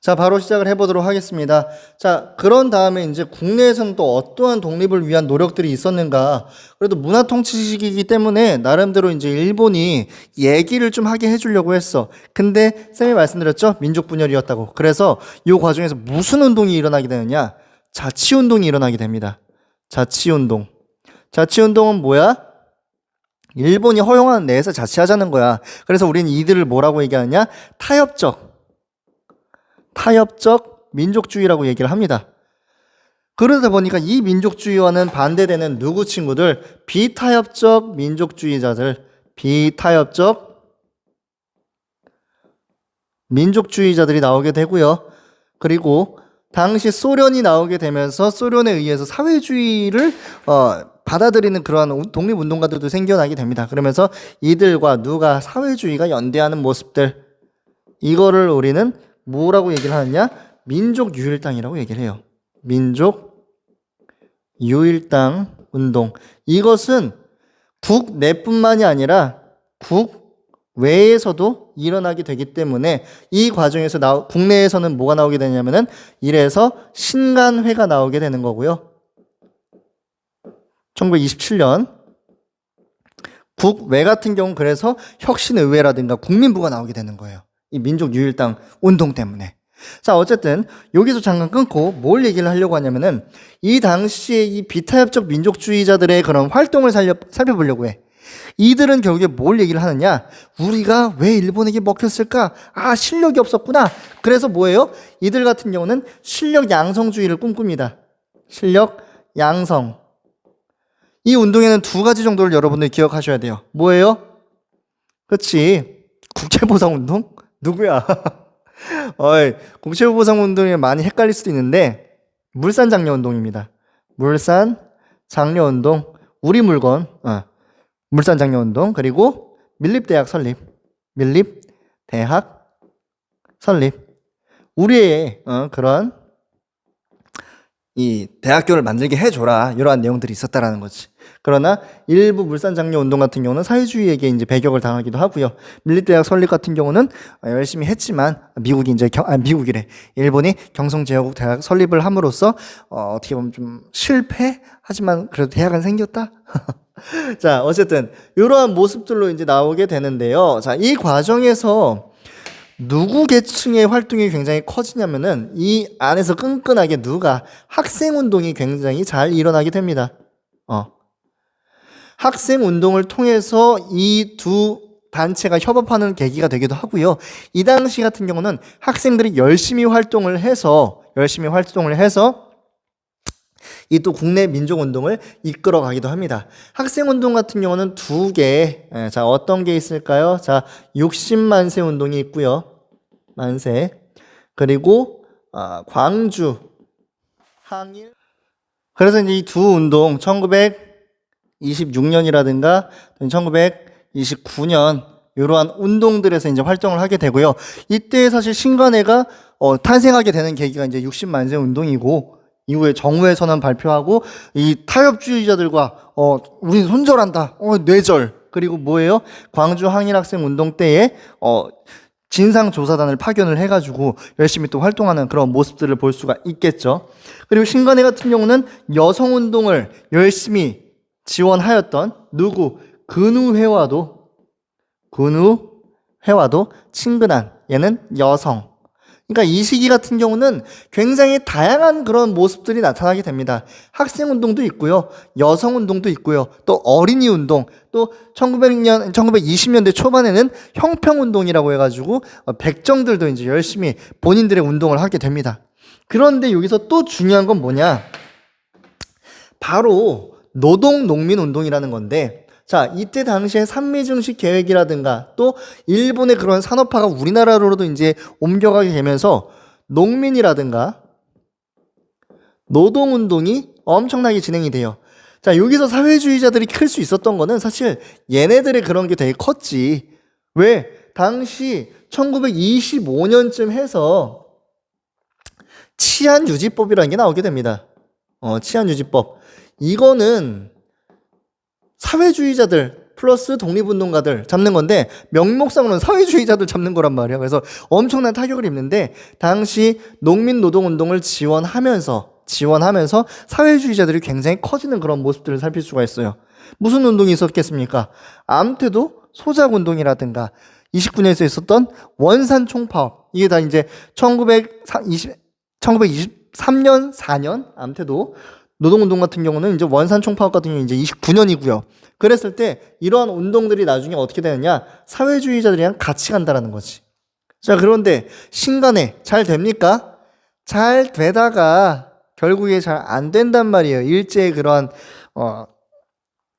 자, 바로 시작을 해보도록 하겠습니다. 자, 그런 다음에 이제 국내에서는 또 어떠한 독립을 위한 노력들이 있었는가. 그래도 문화통치시기이기 때문에 나름대로 이제 일본이 얘기를 좀 하게 해주려고 했어. 근데 쌤이 말씀드렸죠? 민족분열이었다고. 그래서 이 과정에서 무슨 운동이 일어나게 되느냐? 자치운동이 일어나게 됩니다. 자치운동. 자치운동은 뭐야? 일본이 허용하는 내에서 자치하자는 거야. 그래서 우리는 이들을 뭐라고 얘기하느냐? 타협적 민족주의라고 얘기를 합니다. 그러다 보니까 이 민족주의와는 반대되는 누구 친구들? 비타협적 민족주의자들, 비타협적 민족주의자들이 나오게 되고요. 그리고 당시 소련이 나오게 되면서 소련에 의해서 사회주의를 받아들이는 그러한 독립운동가들도 생겨나게 됩니다. 그러면서 이들과 누가 사회주의가 연대하는 모습들, 이거를 우리는 뭐라고 얘기를 하느냐? 민족유일당이라고 얘기를 해요. 민족유일당 운동. 이것은 국내뿐만이 아니라 국외에서도 일어나게 되기 때문에 이 과정에서 국내에서는 뭐가 나오게 되냐면은 이래서 신간회가 나오게 되는 거고요. 1927년 국외 같은 경우는 그래서 혁신의회라든가 국민부가 나오게 되는 거예요. 이 민족유일당 운동 때문에. 자, 어쨌든 여기서 잠깐 끊고 뭘 얘기를 하려고 하냐면은 이 당시에 이 비타협적 민족주의자들의 그런 활동을 살펴보려고 해. 이들은 결국에 뭘 얘기를 하느냐? 우리가 왜 일본에게 먹혔을까? 아, 실력이 없었구나. 그래서 뭐예요? 이들 같은 경우는 실력 양성주의를 꿈꿉니다. 실력 양성. 이 운동에는 두 가지 정도를 여러분들이 기억하셔야 돼요. 뭐예요? 그렇지. 국제보상운동? 누구야? 국제보상운동이 많이 헷갈릴 수도 있는데 물산장려운동입니다. 물산장려운동, 우리 물건, 물산장려운동, 그리고 밀립대학 설립, 밀립대학 설립. 우리의 그런 이 대학교를 만들게 해줘라, 이러한 내용들이 있었다라는 거지. 그러나 일부 물산장려운동 같은 경우는 사회주의에게 이제 배격을 당하기도 하고요. 밀립대학 설립 같은 경우는 열심히 했지만 미국이 이제 미국이래. 일본이 경성제국 대학 설립을 함으로써 어떻게 보면 좀 실패하지만 그래도 대학은 생겼다. 자, 어쨌든 이러한 모습들로 이제 나오게 되는데요. 자, 이 과정에서 누구 계층의 활동이 굉장히 커지냐면은 이 안에서 끈끈하게 누가 학생운동이 굉장히 잘 일어나게 됩니다. 학생운동을 통해서 이 두 단체가 협업하는 계기가 되기도 하고요. 이 당시 같은 경우는 학생들이 열심히 활동을 해서 이 또 국내 민족운동을 이끌어 가기도 합니다. 학생운동 같은 경우는 두 개, 자, 어떤 게 있을까요? 자, 60만세 운동이 있고요. 만세. 그리고 광주 항일. 그래서 이제 이 두 운동 1926년이라든가 1929년 이러한 운동들에서 이제 활동을 하게 되고요. 이때 사실 신간회가 탄생하게 되는 계기가 이제 60만세 운동이고, 이후에 정우회 선언 발표하고 이 타협주의자들과 우린 손절한다. 뇌절. 그리고 뭐예요? 광주 항일학생 운동 때에 진상조사단을 파견을 해가지고 열심히 또 활동하는 그런 모습들을 볼 수가 있겠죠. 그리고 신간회 같은 경우는 여성운동을 열심히 지원하였던 누구? 근우회와도 친근한, 얘는 여성. 그러니까 이 시기 같은 경우는 굉장히 다양한 그런 모습들이 나타나게 됩니다. 학생운동도 있고요. 여성운동도 있고요. 또 어린이운동, 또 1920년대 초반에는 형평운동이라고 해가지고 백정들도 이제 열심히 본인들의 운동을 하게 됩니다. 그런데 여기서 또 중요한 건 뭐냐? 바로 노동농민운동이라는 건데, 자, 이때 당시에 산미증식 계획이라든가 또 일본의 그런 산업화가 우리나라로도 이제 옮겨가게 되면서 농민이라든가 노동운동이 엄청나게 진행이 돼요. 자, 여기서 사회주의자들이 클 수 있었던 거는 사실 얘네들의 그런 게 되게 컸지. 왜? 당시 1925년쯤 해서 치안유지법이라는 게 나오게 됩니다. 치안유지법. 이거는 사회주의자들 플러스 독립운동가들 잡는 건데 명목상으로는 사회주의자들 잡는 거란 말이야. 그래서 엄청난 타격을 입는데 당시 농민 노동운동을 지원하면서 사회주의자들이 굉장히 커지는 그런 모습들을 살필 수가 있어요. 무슨 운동이 있었겠습니까? 암태도 소작운동이라든가 29년에서 있었던 원산총파업, 이게 다 이제 1923년 4년 암태도 노동운동 같은 경우는 이제 원산총파업 같은 경우는 이제 29년이고요. 그랬을 때 이러한 운동들이 나중에 어떻게 되느냐? 사회주의자들이랑 같이 간다라는 거지. 자, 그런데 신간회 잘 됩니까? 잘 되다가 결국에 잘 안 된단 말이에요. 일제의 그런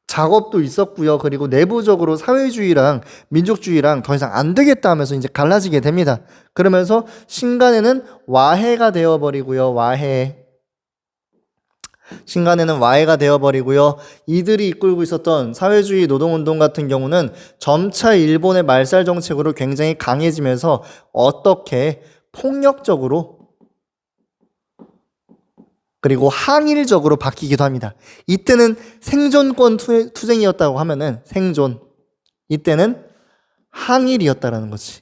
작업도 있었고요. 그리고 내부적으로 사회주의랑 민족주의랑 더 이상 안 되겠다 하면서 이제 갈라지게 됩니다. 그러면서 신간회는 와해가 되어버리고요. 신간회는 와해가 되어버리고요. 이들이 이끌고 있었던 사회주의 노동운동 같은 경우는 점차 일본의 말살 정책으로 굉장히 강해지면서 어떻게 폭력적으로 그리고 항일적으로 바뀌기도 합니다. 이때는 생존권 투쟁이었다고 하면은 이때는 항일이었다라는 거지.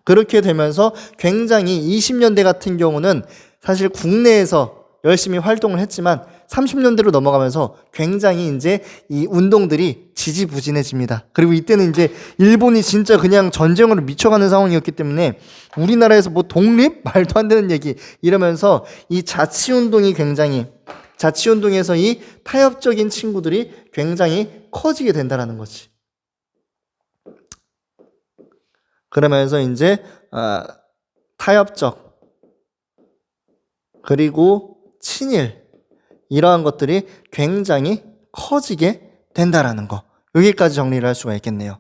그렇게 되면서 굉장히 20년대 같은 경우는 사실 국내에서 열심히 활동을 했지만 30년대로 넘어가면서 굉장히 이제 이 운동들이 지지부진해집니다. 그리고 이때는 이제 일본이 진짜 그냥 전쟁으로 미쳐가는 상황이었기 때문에 우리나라에서 뭐 독립? 말도 안 되는 얘기 이러면서 이 자치운동에서 이 타협적인 친구들이 굉장히 커지게 된다라는 거지. 그러면서 이제 타협적 그리고 친일 이러한 것들이 굉장히 커지게 된다라는 거. 여기까지 정리를 할 수가 있겠네요.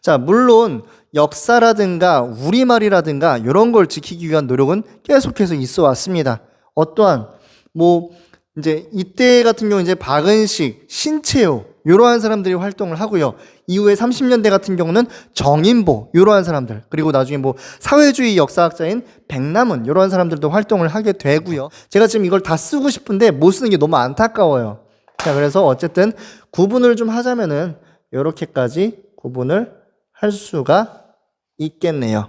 자, 물론 역사라든가 우리말이라든가 이런 걸 지키기 위한 노력은 계속해서 있어 왔습니다. 어떠한 뭐 이제 이때 같은 경우 이제 박은식, 신채호 이러한 사람들이 활동을 하고요. 이후에 30년대 같은 경우는 정인보 이러한 사람들, 그리고 나중에 뭐 사회주의 역사학자인 백남은 이러한 사람들도 활동을 하게 되고요. 제가 지금 이걸 다 쓰고 싶은데 못 쓰는 게 너무 안타까워요. 자, 그래서 어쨌든 구분을 좀 하자면은 이렇게까지 구분을 할 수가 있겠네요.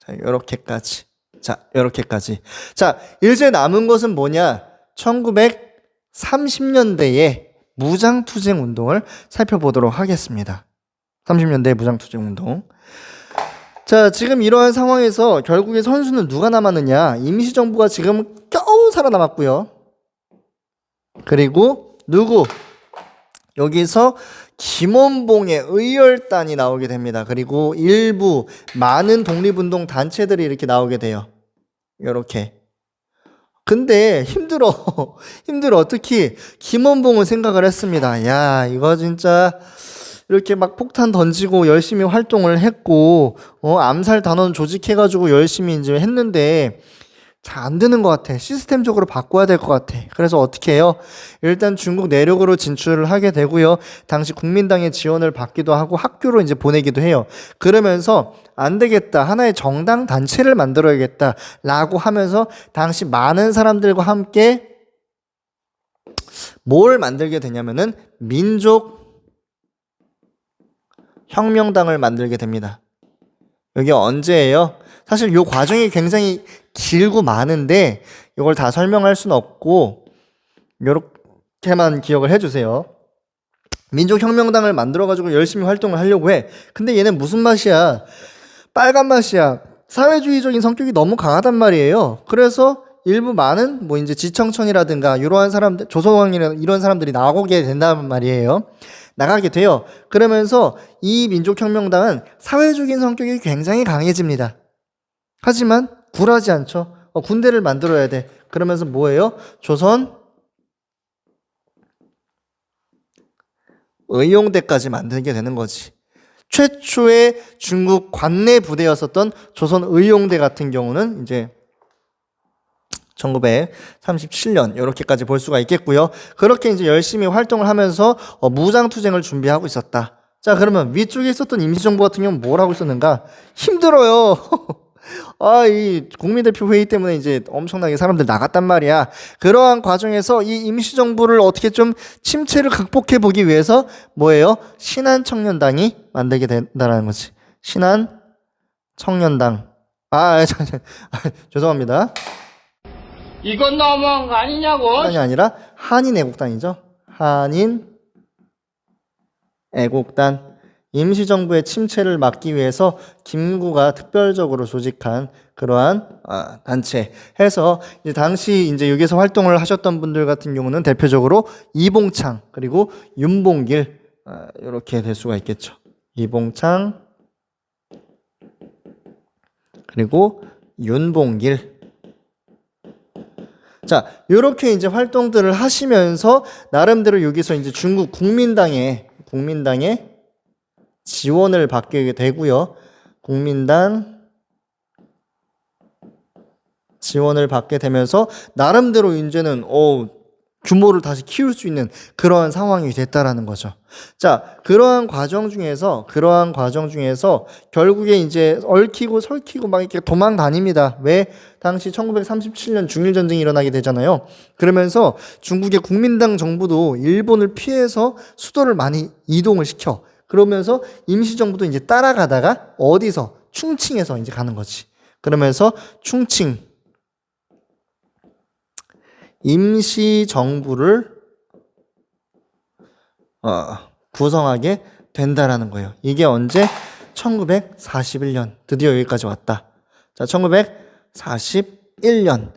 자, 이렇게까지. 자, 이렇게까지. 자, 이제 남은 것은 뭐냐? 1930년대에 무장투쟁 운동을 살펴보도록 하겠습니다. 30년대 무장투쟁 운동. 자, 지금 이러한 상황에서 결국에 선수는 누가 남았느냐? 임시정부가 지금 겨우 살아남았고요. 그리고 누구? 여기서 김원봉의 의열단이 나오게 됩니다. 그리고 일부 많은 독립운동 단체들이 이렇게 나오게 돼요. 이렇게. 근데 힘들어. 특히 김원봉은 생각을 했습니다. 야, 이거 진짜 이렇게 막 폭탄 던지고 열심히 활동을 했고 암살 단원 조직해가지고 열심히 이제 했는데 잘 안 되는 것 같아. 시스템적으로 바꿔야 될 것 같아. 그래서 어떻게 해요? 일단 중국 내륙으로 진출을 하게 되고요. 당시 국민당의 지원을 받기도 하고 학교로 이제 보내기도 해요. 그러면서 안 되겠다. 하나의 정당 단체를 만들어야겠다. 라고 하면서 당시 많은 사람들과 함께 뭘 만들게 되냐면은 민족 혁명당을 만들게 됩니다. 여기 언제예요? 사실 이 과정이 굉장히 길고 많은데 이걸 다 설명할 수는 없고 이렇게만 기억을 해주세요. 민족혁명당을 만들어가지고 열심히 활동을 하려고 해. 근데 얘는 무슨 맛이야? 빨간 맛이야. 사회주의적인 성격이 너무 강하단 말이에요. 그래서 일부 많은 뭐 이제 지청천이라든가 이러한 사람들, 조선왕이나 이런 사람들이 나오게 된단 말이에요. 나가게 돼요. 그러면서 이 민족혁명당은 사회적인 성격이 굉장히 강해집니다. 하지만 굴하지 않죠. 군대를 만들어야 돼. 그러면서 뭐예요? 조선 의용대까지 만들게 되는 거지. 최초의 중국 관내 부대였었던 조선 의용대 같은 경우는 이제 1937년 이렇게까지 볼 수가 있겠고요. 그렇게 이제 열심히 활동을 하면서 무장투쟁을 준비하고 있었다. 자, 그러면 위쪽에 있었던 임시정부 같은 경우는 뭘 하고 있었는가? 힘들어요. 이 국민대표 회의 때문에 이제 엄청나게 사람들 나갔단 말이야. 그러한 과정에서 이 임시정부를 어떻게 좀 침체를 극복해 보기 위해서 뭐예요? 신한청년당이 만들게 된다는 거지. 신한청년당. 죄송합니다. 이건 너무한 거 아니냐고. 한이 아니라 한인애국단이죠. 한인애국단. 임시정부의 침체를 막기 위해서 김구가 특별적으로 조직한 그러한 단체 해서 이제 당시 이제 여기서 활동을 하셨던 분들 같은 경우는 대표적으로 이봉창 그리고 윤봉길 이렇게 될 수가 있겠죠. 이봉창 그리고 윤봉길. 자, 이렇게 이제 활동들을 하시면서 나름대로 여기서 이제 중국 국민당의 지원을 받게 되고요. 국민당 지원을 받게 되면서 나름대로 이제는 규모를 다시 키울 수 있는 그러한 상황이 됐다라는 거죠. 자, 그러한 과정 중에서 결국에 이제 얽히고 설키고 막 이렇게 도망 다닙니다. 왜? 당시 1937년 중일전쟁이 일어나게 되잖아요. 그러면서 중국의 국민당 정부도 일본을 피해서 수도를 많이 이동을 시켜. 그러면서 임시정부도 이제 따라가다가 어디서? 충칭에서 이제 가는 거지. 그러면서 충칭. 임시정부를 구성하게 된다라는 거예요. 이게 언제? 1941년. 드디어 여기까지 왔다. 자, 1941년.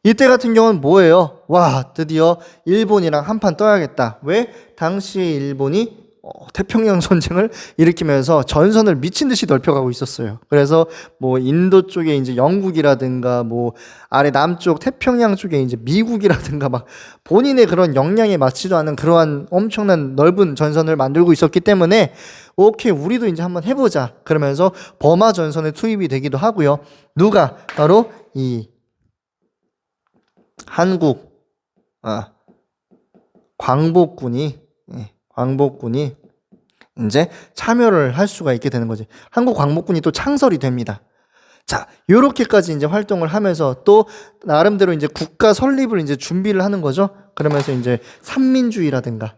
이때 같은 경우는 뭐예요? 와, 드디어 일본이랑 한판 떠야겠다. 왜? 당시에 일본이 태평양 전쟁을 일으키면서 전선을 미친 듯이 넓혀가고 있었어요. 그래서 뭐 인도 쪽에 이제 영국이라든가 뭐 아래 남쪽 태평양 쪽에 이제 미국이라든가 막 본인의 그런 역량에 맞지도 않는 그러한 엄청난 넓은 전선을 만들고 있었기 때문에 오케이, 우리도 이제 한번 해보자. 그러면서 버마 전선에 투입이 되기도 하고요. 누가? 바로 이 한국 광복군이 이제 참여를 할 수가 있게 되는 거지. 한국 광복군이 또 창설이 됩니다. 자, 요렇게까지 이제 활동을 하면서 또 나름대로 이제 국가 설립을 이제 준비를 하는 거죠. 그러면서 이제 삼민주의라든가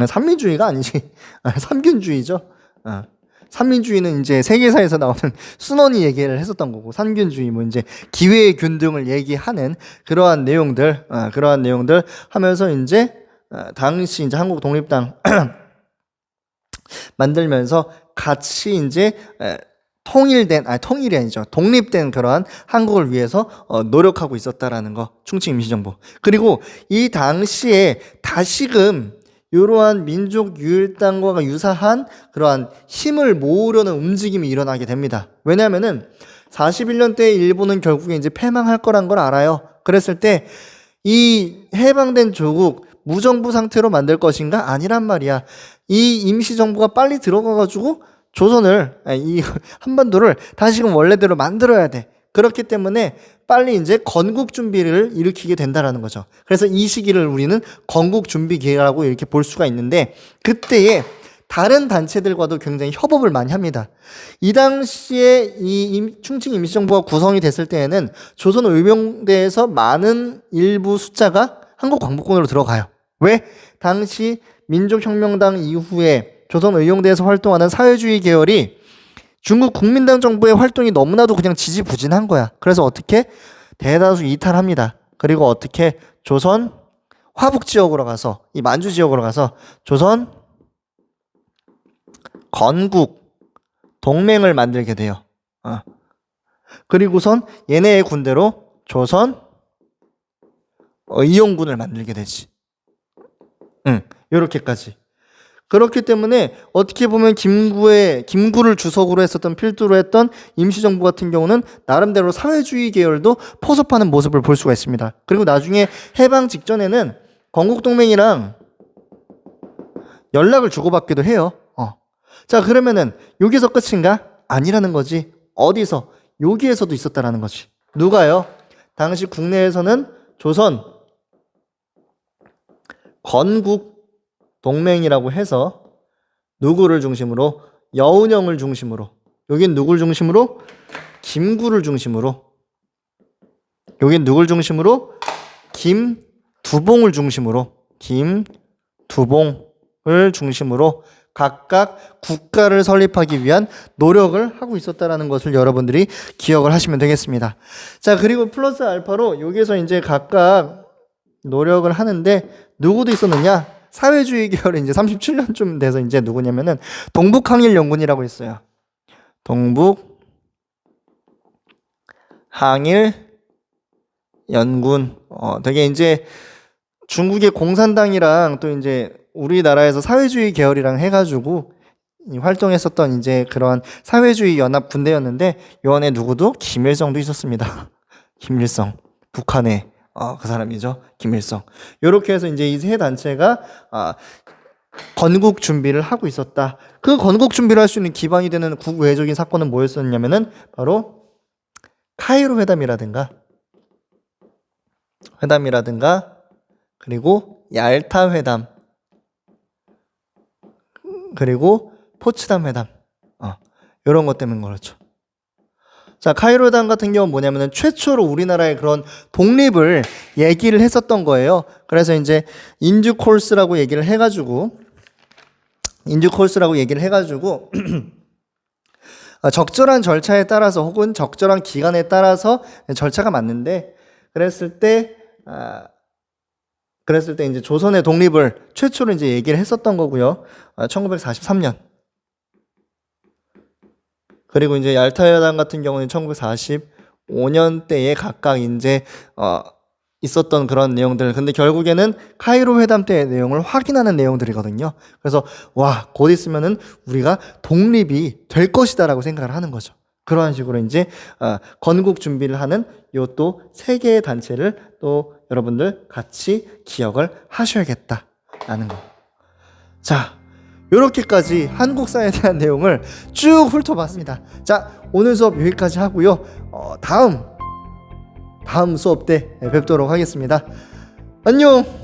삼민주의가 아니지. 삼균주의죠. 삼민주의는 이제 세계사에서 나오는 순원이 얘기를 했었던 거고, 삼균주의 뭐 이제 기회의 균 등을 얘기하는 그러한 내용들 하면서 이제 당시 이제 한국 독립당 만들면서 같이 이제 통일이 아니죠. 독립된 그러한 한국을 위해서 노력하고 있었다라는 거, 충칭 임시정부. 그리고 이 당시에 다시금 이러한 민족 유일당과 유사한 그러한 힘을 모으려는 움직임이 일어나게 됩니다. 왜냐하면은 41년 때 일본은 결국에 이제 패망할 거란 걸 알아요. 그랬을 때 이 해방된 조국 무정부 상태로 만들 것인가? 아니란 말이야. 이 임시정부가 빨리 들어가가지고 이 한반도를 다시금 원래대로 만들어야 돼. 그렇기 때문에 빨리 이제 건국 준비를 일으키게 된다라는 거죠. 그래서 이 시기를 우리는 건국 준비 기회라고 이렇게 볼 수가 있는데, 그때에 다른 단체들과도 굉장히 협업을 많이 합니다. 이 당시에 이 충칭 임시정부가 구성이 됐을 때에는 조선의병대에서 많은 일부 숫자가 한국 광복군으로 들어가요. 왜? 당시 민족혁명당 이후에 조선의용대에서 활동하는 사회주의 계열이 중국 국민당 정부의 활동이 너무나도 그냥 지지부진한 거야. 그래서 어떻게? 대다수 이탈합니다. 그리고 어떻게? 조선 화북 지역으로 가서, 이 만주 지역으로 가서 조선 건국 동맹을 만들게 돼요. 그리고선 얘네의 군대로 조선 의용군을 만들게 되지. 요렇게까지. 그렇기 때문에 어떻게 보면 김구를 주석으로 했었던, 필두로 했던 임시정부 같은 경우는 나름대로 사회주의 계열도 포섭하는 모습을 볼 수가 있습니다. 그리고 나중에 해방 직전에는 건국동맹이랑 연락을 주고받기도 해요. 자, 그러면은 여기서 끝인가? 아니라는 거지. 어디서? 여기에서도 있었다라는 거지. 누가요? 당시 국내에서는 조선 건국 동맹이라고 해서 누구를 중심으로? 여운형을 중심으로. 여긴 누굴 중심으로? 김구를 중심으로. 여긴 누굴 중심으로? 김두봉을 중심으로. 김두봉을 중심으로 각각 국가를 설립하기 위한 노력을 하고 있었다라는 것을 여러분들이 기억을 하시면 되겠습니다. 자, 그리고 플러스 알파로 여기서 이제 각각 노력을 하는데 누구도 있었느냐? 사회주의 계열이 이제 37년쯤 돼서 이제 누구냐면은 동북항일연군이라고 있어요. 동북항일연군. 되게 이제 중국의 공산당이랑 또 이제 우리나라에서 사회주의 계열이랑 해가지고 활동했었던 이제 그러한 사회주의 연합 군대였는데, 요 안에 누구도? 김일성도 있었습니다. 김일성. 북한의 그 사람이죠. 김일성. 요렇게 해서 이제 이 세 단체가 건국 준비를 하고 있었다. 그 건국 준비를 할 수 있는 기반이 되는 국외적인 사건은 뭐였었냐면은 바로 카이로 회담이라든가 그리고 얄타 회담, 그리고 포츠담 회담, 이런 것 때문에 그렇죠. 자, 카이로 회담 같은 경우는 뭐냐면은 최초로 우리나라의 그런 독립을 얘기를 했었던 거예요. 그래서 이제 인주 코र्스라고 얘기를 해가지고 적절한 절차에 따라서 혹은 적절한 기간에 따라서 절차가 맞는데 그랬을 때 이제 조선의 독립을 최초로 이제 얘기를 했었던 거고요. 1943년. 그리고 이제 얄타 회담 같은 경우는 1945년대에 각각 이제 있었던 그런 내용들. 근데 결국에는 카이로 회담 때의 내용을 확인하는 내용들이거든요. 그래서 와, 곧 있으면은 우리가 독립이 될 것이다라고 생각을 하는 거죠. 그러한 식으로 이제 건국 준비를 하는 요 또 세 개의 단체를 또 여러분들 같이 기억을 하셔야겠다라는 거. 자, 요렇게까지 한국사에 대한 내용을 쭉 훑어봤습니다. 자, 오늘 수업 여기까지 하고요. 다음 수업 때 뵙도록 하겠습니다. 안녕.